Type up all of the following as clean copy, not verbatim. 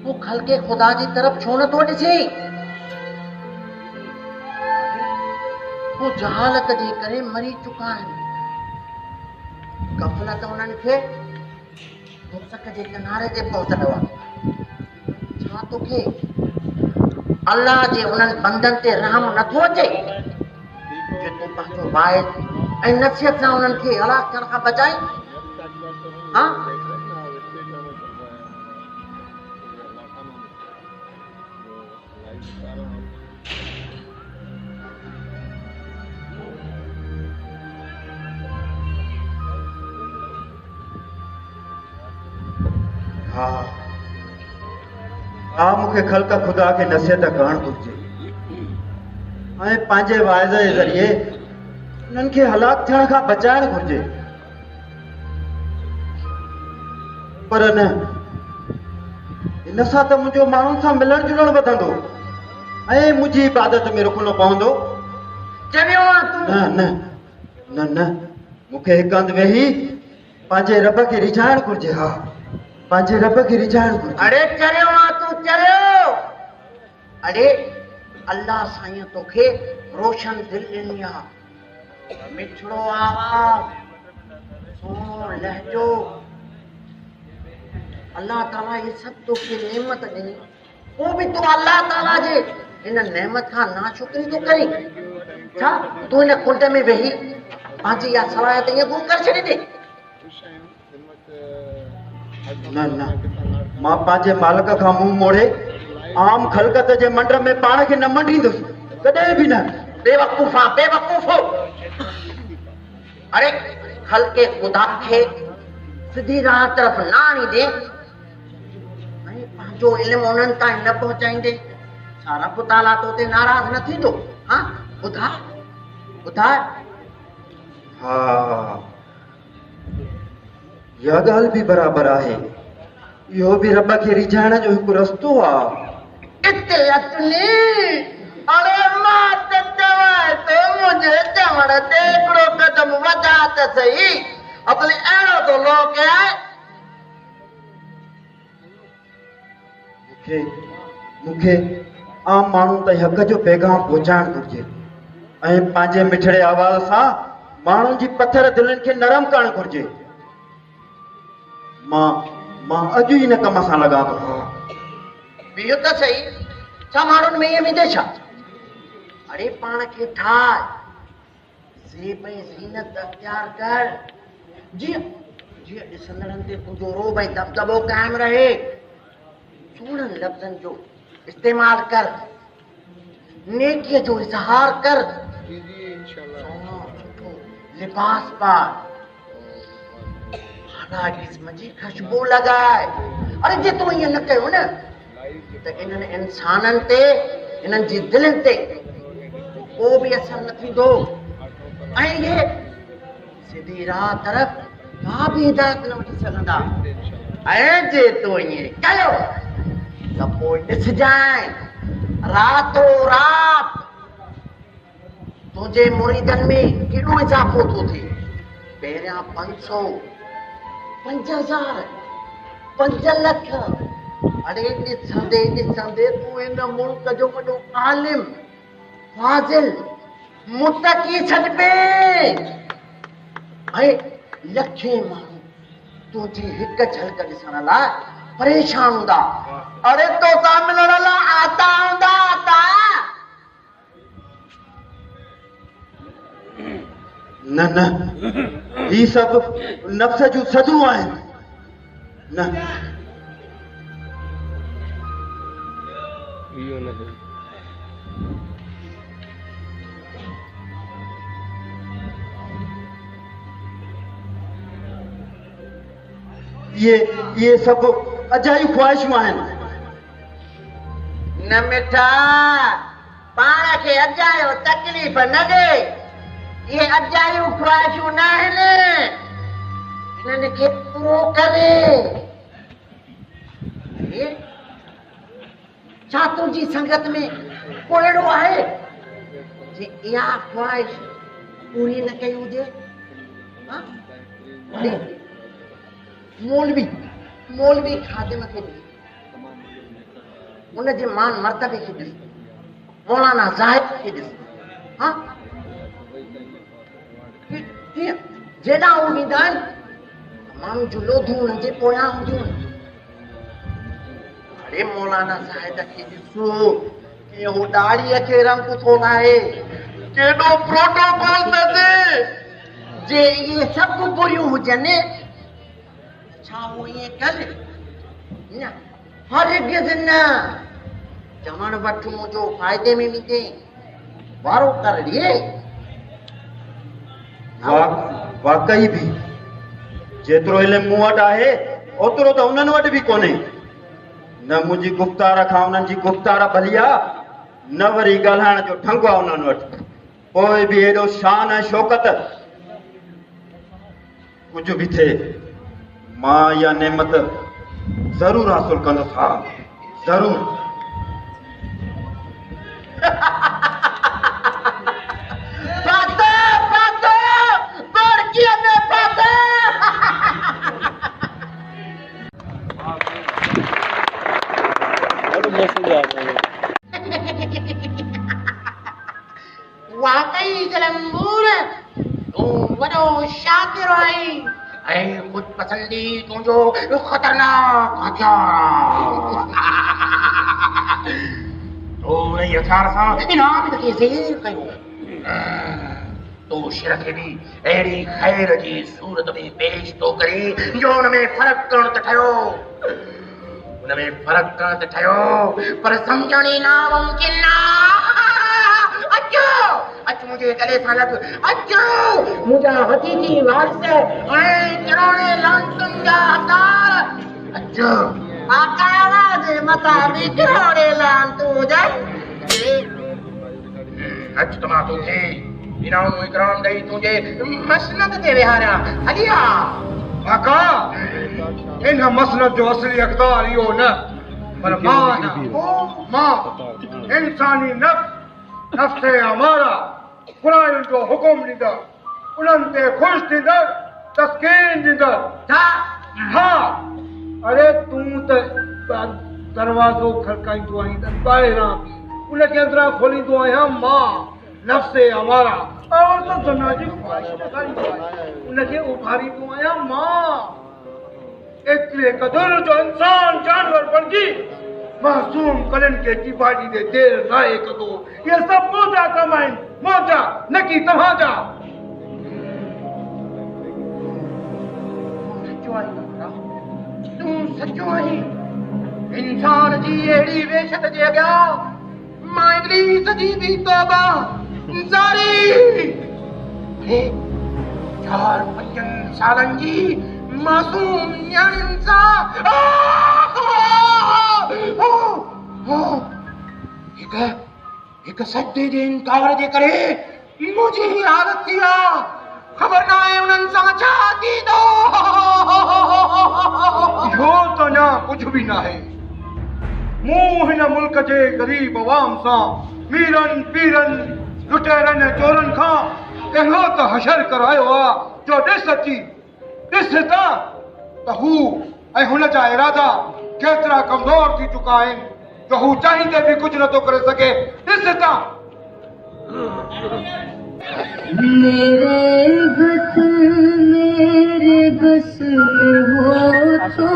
तू खलके खुदा जी तरफ छो न तो ॾिसे? तू जहालत जे करे मरी चुका आहिनि। गफ़लत उन्हनि खे दोज़ख जे किनारे ते पहुचंदो आहे। छा तोखे अल्लाह जे उन्हनि बंदनि ते रहम नथो अचे जो तूं पंहिंजो वाइद ऐं नसीहत सां उन्हनि खे हलाक थियण खां बचाई? हा, हाँ मूंखे ख़ल्क़ खुदा खे नसीहत करणु घुरिजे ऐं पंहिंजे वाइज़ जे ज़रिए उन्हनि खे हलाक थियण खां बचाइणु घुरिजे। पर न, इन सां त मुंहिंजो माण्हुनि सां मिलण जुलण वधंदो ऐं मुंहिंजी इबादत में रुकणो पवंदो। न न न न मूंखे हिकु हंधि वेही पंहिंजे रब खे रिझाइणु घुरिजे। हा, पंहिंजे रब खे रिझाइणु घुरिजे। अरे चरियो आहे तूं चरियो। अरे अल्लाह साईं तोखे रोशन दिलि ॾिनी आहे, मिठड़ो आवाज़, सुहिणो लहजो। अल्लाह ताला ये सभु तोखे नेमत ॾिनी, पोइ बि तूं अल्लाह ताला जे हिन नेमत खां नाशुक्री थो करीं। छा तूं हिन कुंड में वेही पंहिंजी इहा सलाहियत ईअं गुम करे छॾींदे? न न, मां पंहिंजे मालिक खां मुंहुं मोड़े आम ख़ल्क़त जे मंड में पाण खे न मंडींदुसि, कॾहिं बि न। बेवकूफ़ा बेवकूफ़ो। अरे खल्के खुदा खे सिधी राह तरफ़ न आणींदे ऐं पंहिंजो इल्मु उन्हनि ताईं न पहुचाईंदे छा रब ताला तो ते नाराज़ न थींदो? हा, ॿुधा ॿुधा। हा, इहा ॻाल्हि बि बराबरि आहे। इहो बि रब खे रिझाइण जो हिकु रस्तो आहे। इते अचनी, अरे मां त चवां थो मुंहिंजे चवण ते हिकिड़ो क़दम वधा त सही। अपने अहिड़ो तो लोग आहे। मूंखे आम माण्हू ताईं हक़ जो पैगाम पहुचाइणु घुरिजे ऐं पंहिंजे मिठड़े आवाज़ सां माण्हुनि जी पथर दिलनि खे नरम करणु घुरिजे। मां अॼु ई हिन कम सां लॻा थो। बियो त सही, छा माण्हुनि में ईअं विधे छा? अरे पाण खे ठाहे, ज़ेब ऐं ज़ीनत अख़्तियार कर, जीअं ॾिसंदड़नि ते तुंहिंजो रोब ऐं दबदबो क़ाइमु रहे। सुहिणनि लफ़्ज़नि जो इस्तेमालु कर, नेकीअ जो इज़हार कर, सुहिणो सुठो लिबास पार, हला जिस्म जी ख़ुशबू लॻाए। अरे जे तूं ईअं न कयो न त इन्हनि इंसाननि ते, इन्हनि जी दिलनि ते को बि असर न थींदो ऐं इहे सिधी राह तरफ़ का बि हिदायत न वठी सघंदा। ऐं जे तूं ईअं कयो त पोइ ॾिसजांइ रातो रात तुंहिंजे मुरीदनि में केॾो इज़ाफ़ो थो थिए। पहिरियां 500, 5000, 5 लख। अरे ॾिसंदे ॾिसंदे तूं हिन मुल्क जो वॾो आलिम, फाज़िल, मुतक़ी छॾिबे ऐं लखे माण्हू तुंहिंजी हिकु झलक ॾिसण लाइ परेशान हूंदा। अरे तोसां मिलण लाइ आता हूंदा आता। न न, ही सभु नफ़्स जूं सदूं आहिनि। न ये सभु अजायूं ख़्वाहिशूं आहिनि। न मिठा, पाण खे अजायो तकलीफ़ न ॾे। ये अजायूं ख़्वाहिशूं न आहिनि, इन्हनि खे पूरो करे। छा तुंहिंजी संगत में को अहिड़ो आहे जे इहा ख़्वाहिश पूरी न कई हुजे? मौलवी खादिम खे उनजे मान मर्तबे खे ॾिस, मौलाना ज़ाहिद खे ॾिस। हाँ कीअं जेॾा हू ईंदा आहिनि माण्हू जूं लोधियूं उन्हनि जे पोयां हूंदियूं आहिनि। अरे मौलाना ज़ाहिद खे ॾिसो कि हू ॾाढ़ीअ खे रंग थो लाहे, केॾो प्रोटोकॉल थो थिए। जे इहे सभु बुरियूं हुजनि छा हू ईअं करे? न, हरगिज़ न। चवण वठ मुंहिंजो फ़ाइदे में मिले, वारो कर ॾिए। वाकई भी जेतिरो इल्मु मूं वटि आहे ओतिरो त उन्हनि वटि बि कोन्हे। न मुंहिंजी गुफ़्तार खां उन्हनि जी गुफ़्तार भली आहे, न वरी ॻाल्हाइण जो ढंग आहे उन्हनि वटि। पोइ बि हेॾो शान ऐं शौक़त। कुझु बि थिए मां इहा नेमत ज़रूरु हासिल कंदुसि। हा ज़रूरु। वाकई कलमबूर तूं वॾो शातिर आहीं ऐं ख़ुदि पसंदी तुंहिंजो ख़तरनाक हथियार। तो उन हथियार सां इनाम खे ज़ेर कयो। तो शिर खे बि अहिड़ी ख़ैर जी सूरत में पेश थो करे जो हुन में फ़र्क़ु करणु त ठहियो, पर सम्झण ई नामुमकिन आहे। अचो मुंहिंजे गले सां लॻ, अचो मुंहिंजा हक़ीक़ी वारिस ऐं किराणे लांचुनि जा हक़दार। अचो आकारा जे मथां बि किराणे लांचूं हुजनि। अच त मां तोखे इनाम इकराम ॾेई तुंहिंजे मसनद ते विहारियां। हली आ आका, इन मसनद जो असली हक़दार इहो न, पर मां इंसानी नफ़्स अमारा क़ुरान जो हुकुम ॾींदड़, उन्हनि ते ख़ुशि थींदड़, तस्कीन ॾींदड़। हाँ, अरे तूं त दरवाज़ो खड़काईंदो आहीं त ॿाहिरां उनखे अंदरां खोलींदो आहियां मां। नफ़्स अमारा और तो ज़ना जी ख़्वाहिश ॾेखारींदो आहियां, उनखे उभारींदो आहियां मां। एतिरे क़दुरु जो इंसान जानवर बणिजी मासूम कलनि खे चिबाड़ी दे देर लाइ कंदो। इहे सभु मुंहिंजा कम आहिनि, मुंहिंजा, न कि तव्हांजा। तूं सचो आहीं। इंसान जी अहिड़ी वेशत जे अॻियां मां इब्लीस जी बि तौबा ज़ारी। 4-5 सालनि जी मासूम न्याणियुनि सां हिकु सजदे जे इनकार जे करे मुंहिंजी हालत थी आहे। ख़बर न आहे उन्हनि सां छा थींदो। इहो त अञा कुझु बि न आहे। मूं हिन मुल्क जे ग़रीब अवाम सां, मीरनि पीरनि, लुटेरनि ऐं चोरनि खां अहिड़ो त हशर करायो आहे जो ॾिस अची, ॾिस त हू ऐं हुन जा इरादा केतिरा कमज़ोर थी चुका आहिनि जो हू चाहींदे बि कुझु नथो करे सघे। ॾिस त मेरे बस हो तो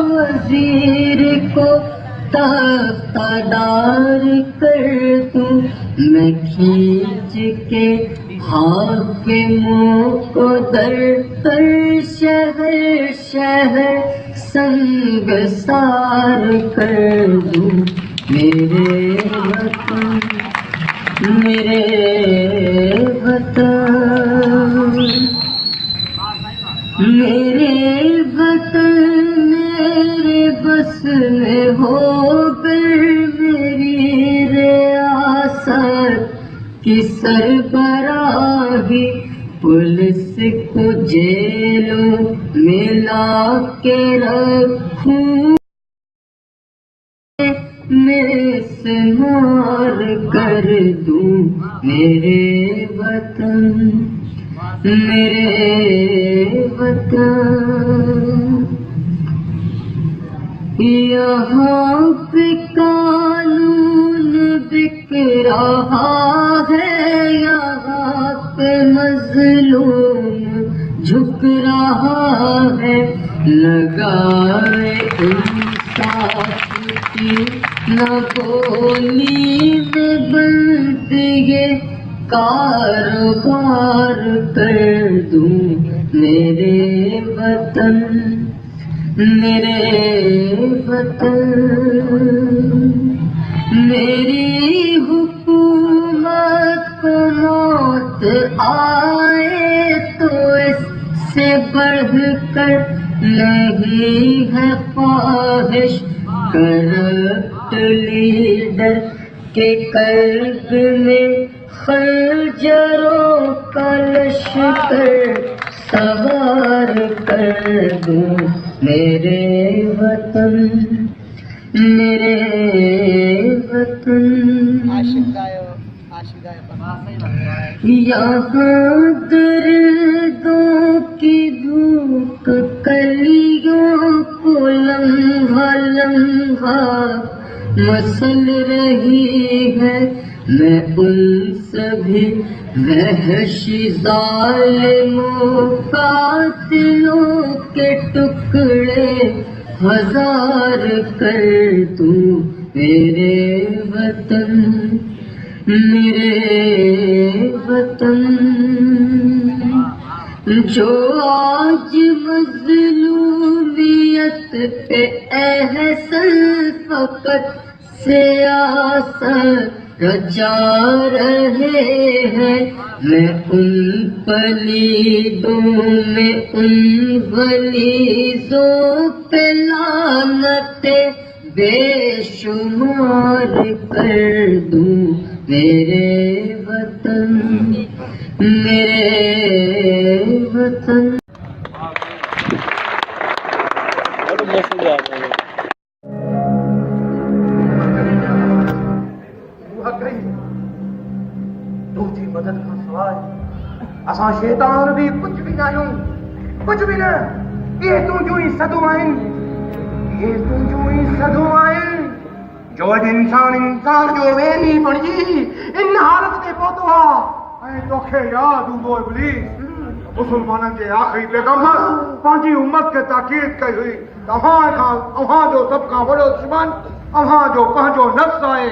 वजीर को तादार कर दूं, मैं खींच के हाकिमों को दर पर शहर शहर संगसार कर दूं। मेरे वतन मेरे बस में हो कर मेरी रियासत की सरबराही, पुलिस को जेलों में ला के रखूं, मिसमार कर दूं। मेरे वतन यहाँ पे कानून बिक रहा है, यहाँ पे मजलूम झुक रहा है। लगाए इंसाफ की न बोली में बंद ये कारोबार कर दूं मेरे वतन, मेरे वतन। मेरी हुकूमत को मौत आए तो इससे बढ़कर नहीं है ख्वाहिश। करप्ट लीडर के कल्ब में खंजरों का लश्कर सवार कर दूं मेरे वतन, मेरे वतन। यहाँ दर्दों की भूख कलियों को लम्हा लम्हा मसल रही है। मैं उन सभी वहशी ज़ालिमों कातिलों के टुकड़े हजार कर दूं मेरे वतन, मेरे वतन। जो आज मज़लूमियत पे एहसन फकत से आसर रचा रहे हैं, मैं उन पलीदों में उन गलीज़ों पे लानते बेशुमार कर दूं मेरे वतन, मेरे वतन। तुझी मदद का सवाल असां शैतान भी कुछ भी ना आहियूं, कुछ भी न। ये तुझो ही सदू आहिनि, ये तुझो ही सदू आहिनि। जो अॼु इंसान जो वेरी बणिजी इन हालत ते पहुतो आहे। ऐं तोखे यादि हूंदो इब्लीस, मुसलमाननि जे आख़िरी पैगंबर पंहिंजी उम्मत खे ताक़ीद कई हुई, अव्हां जो सभ खां वॾो दुश्मन अव्हां जो पंहिंजो नफ़्स आहे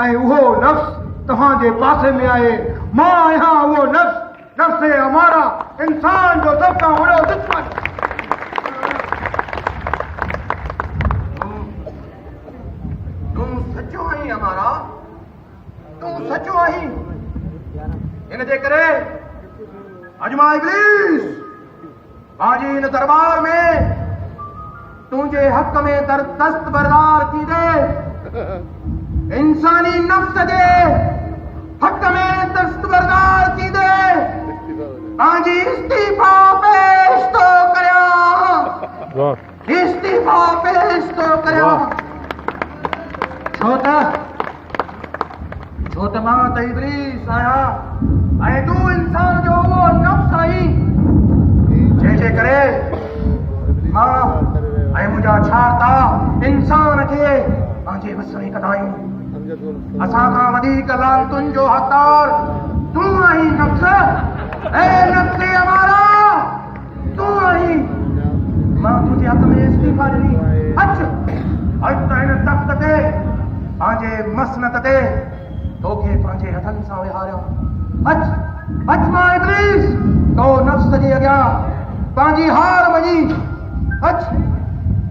ऐं उहो नफ़्स तव्हांजे पासे में आहे। मां आहियां उहो नफ़्स अमारा, इंसान जो सभ खां वॾो दुश्मन। तूं सचो आहीं अमारा, तूं सचो आहीं। इन जे करे अॼु मां इब्लीस पंहिंजी इन दरबार में तुंहिंजे हक़ में दस्तबरदार थी दे, इंसानी नफ़्स जे हक़ में दस्तबरदार थी दे, पंहिंजी इस्तीफ़ा पेश थो करियां, इस्तीफ़ा पेश थो करियां। छो त मां त इब्लीस आहियां ऐं तूं इंसान जो उहो नफ़्स आहीं, जंहिंजे करे मां ऐं मुंहिंजा छाता इंसान खे पंहिंजे वस में कंदा आहियूं। असां खां वधीक लानतुनि जो हक़दार तूं आहीं नफ़्स, ऐं नफ़्स अमारा तूं आहीं। मां तुंहिंजे हक़ में इस्तीफ़ा ॾिनी। अच त हिन तख़्त ते पंहिंजे मसनत ते तोखे पंहिंजे हथनि सां विहारियां। अच मां इब्लीस तो नफ़्स जे अॻियां पंहिंजी हार मञी। अच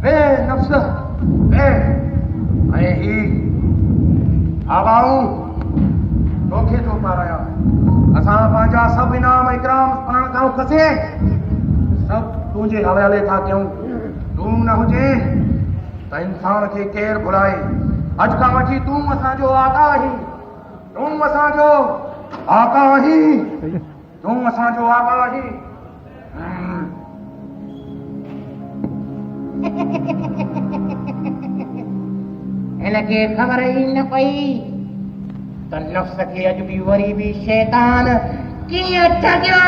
वे नफ़्स वे, ऐं ही आबाऊं तोखे थो पारायां। असां पंहिंजा सभु इनाम इकराम पाण खां खसे सभु तुंहिंजे हवाले था कयूं। तूं न हुजे त इंसान खे केरु घुराए। अॼु खां वठी तूं असांजो आका आहीं, तूं असांजो आका आहीं, तूं असांजो आका आहीं। इनखे ख़बर ई न पई त नफ़्स खे अॼु बि वरी बि शैतान कीअं ठॻियो।